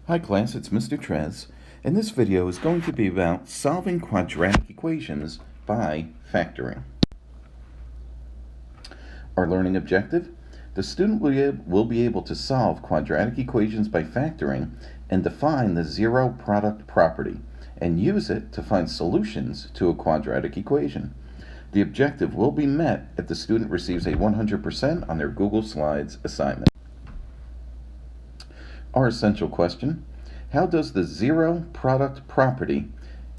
Hi class, it's Mr. Trez, and this video is going to be about solving quadratic equations by factoring. Our learning objective: the student will be able to solve quadratic equations by factoring and define the zero product property and use it to find solutions to a quadratic equation. The objective will be met if the student receives a 100% on their Google Slides assignment. Our essential question: how does the zero product property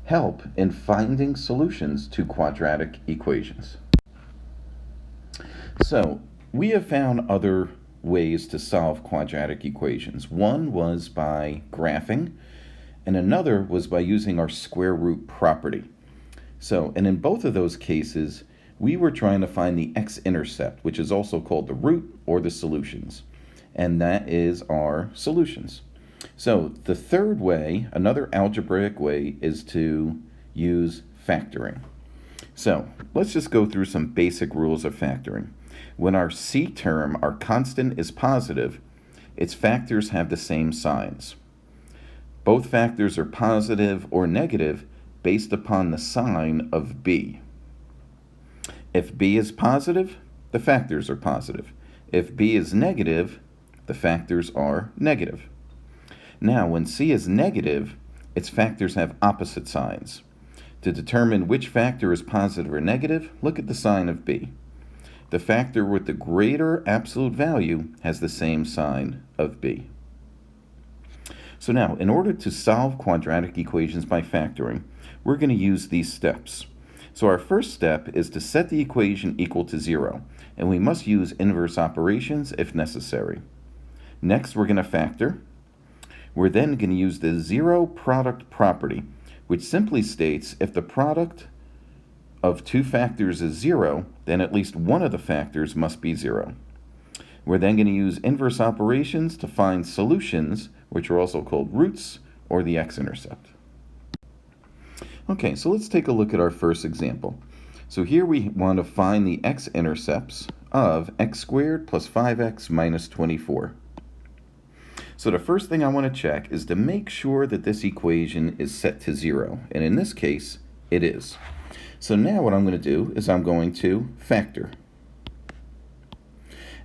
help in finding solutions to quadratic equations? So, we have found other ways to solve quadratic equations. One was by graphing, and another was by using our square root property. And in both of those cases, we were trying to find the x-intercept, which is also called the root or the solutions. And that is our solutions. So the third way, another algebraic way, is to use factoring. So let's just go through some basic rules of factoring. When our C term, our constant, is positive, its factors have the same signs. Both factors are positive or negative based upon the sign of B. If B is positive, the factors are positive. If B is negative, the factors are negative. Now, when C is negative, its factors have opposite signs. To determine which factor is positive or negative, look at the sign of B. The factor with the greater absolute value has the same sign of B. So now, in order to solve quadratic equations by factoring, we're going to use these steps. So our first step is to set the equation equal to 0, and we must use inverse operations if necessary. Next, we're going to factor. We're then going to use the zero product property, which simply states if the product of two factors is 0, then at least one of the factors must be 0. We're then going to use inverse operations to find solutions, which are also called roots or the x-intercept. Okay, so let's take a look at our first example. So here we want to find the x-intercepts of x squared plus 5x minus 24. So the first thing I want to check is to make sure that this equation is set to 0. And in this case, it is. So now what I'm going to do is I'm going to factor.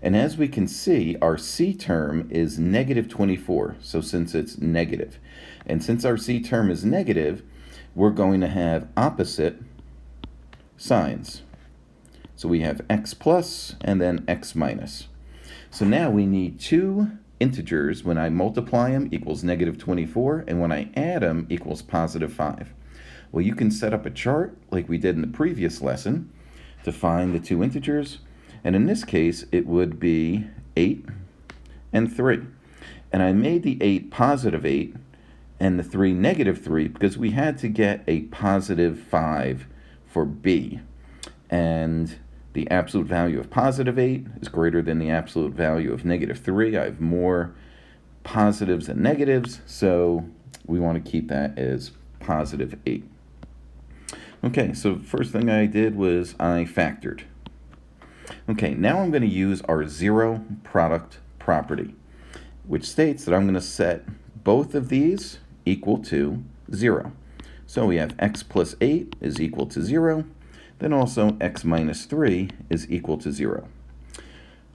And as we can see, our C term is negative 24. So since it's negative, and since our C term is negative, we're going to have opposite signs. So we have x plus and then x minus. So now we need two integers. When I multiply them equals negative 24, and when I add them equals positive 5. Well, you can set up a chart like we did in the previous lesson to find the two integers, and in this case it would be 8 and 3. And I made the 8 positive 8 and the 3 negative 3 because we had to get a positive 5 for B, and the absolute value of positive 8 is greater than the absolute value of negative 3. I have more positives than negatives, so we want to keep that as positive 8. Okay, so first thing I did was I factored. Okay, now I'm going to use our zero product property, which states that I'm going to set both of these equal to 0. So we have x plus 8 is equal to 0. Then also x minus 3 is equal to 0.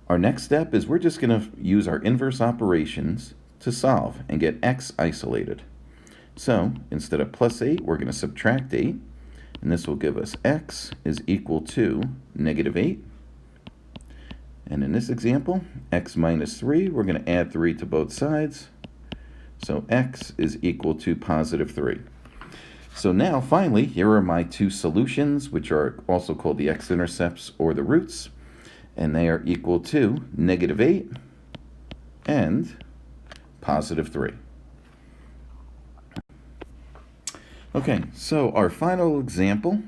Our next step is we're just going to use our inverse operations to solve and get x isolated. So instead of plus 8, we're going to subtract 8, and this will give us x is equal to negative 8. And in this example, x minus 3, we're going to add 3 to both sides. So x is equal to positive 3. So now, finally, here are my two solutions, which are also called the x-intercepts or the roots, and they are equal to negative 8 and positive 3. Okay, so our final example,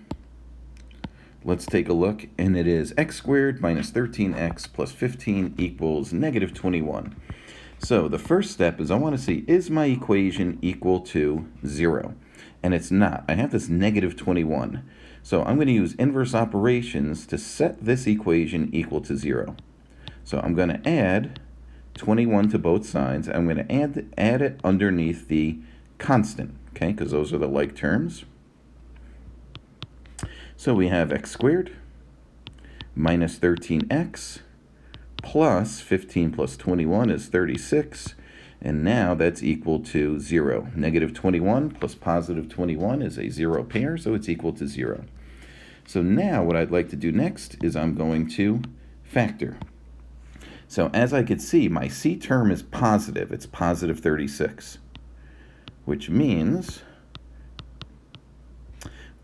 let's take a look, and it is x squared minus 13x plus 15 equals negative 21. So the first step is I want to see, is my equation equal to 0? And it's not. I have this negative 21. So I'm going to use inverse operations to set this equation equal to 0. So I'm going to add 21 to both sides. I'm going to add it underneath the constant, okay, because those are the like terms. So we have x squared minus 13x plus 15 plus 21 is 36. And now that's equal to 0. Negative 21 plus positive 21 is a 0 pair, so it's equal to 0. So now what I'd like to do next is I'm going to factor. So as I could see, my c term is positive. It's positive 36, which means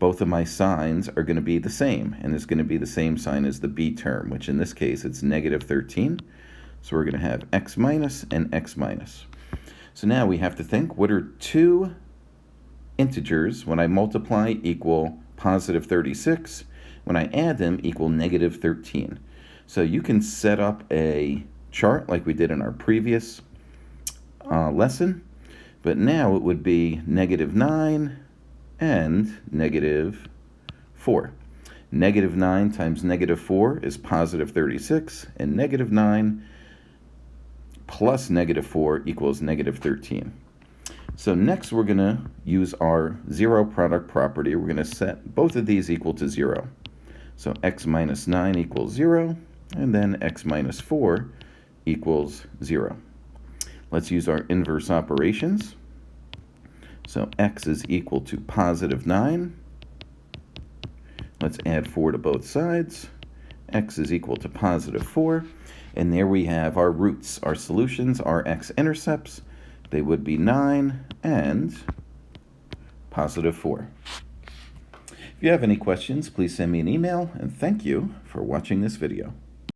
both of my signs are going to be the same, and it's going to be the same sign as the b term, which in this case it's negative 13. So we're going to have x minus and x minus. So now we have to think, what are two integers when I multiply equal positive 36, when I add them equal negative 13? So you can set up a chart like we did in our previous lesson, but now it would be negative 9 and negative 4. Negative 9 times negative 4 is positive 36, and negative 9 plus negative 4 equals negative 13. So next we're going to use our zero product property. We're going to set both of these equal to 0. So x minus 9 equals 0, and then x minus 4 equals 0. Let's use our inverse operations. So x is equal to positive 9. Let's add 4 to both sides. X is equal to positive 4. And there we have our roots. Our solutions are x-intercepts. They would be 9 and positive 4. If you have any questions, please send me an email, and thank you for watching this video.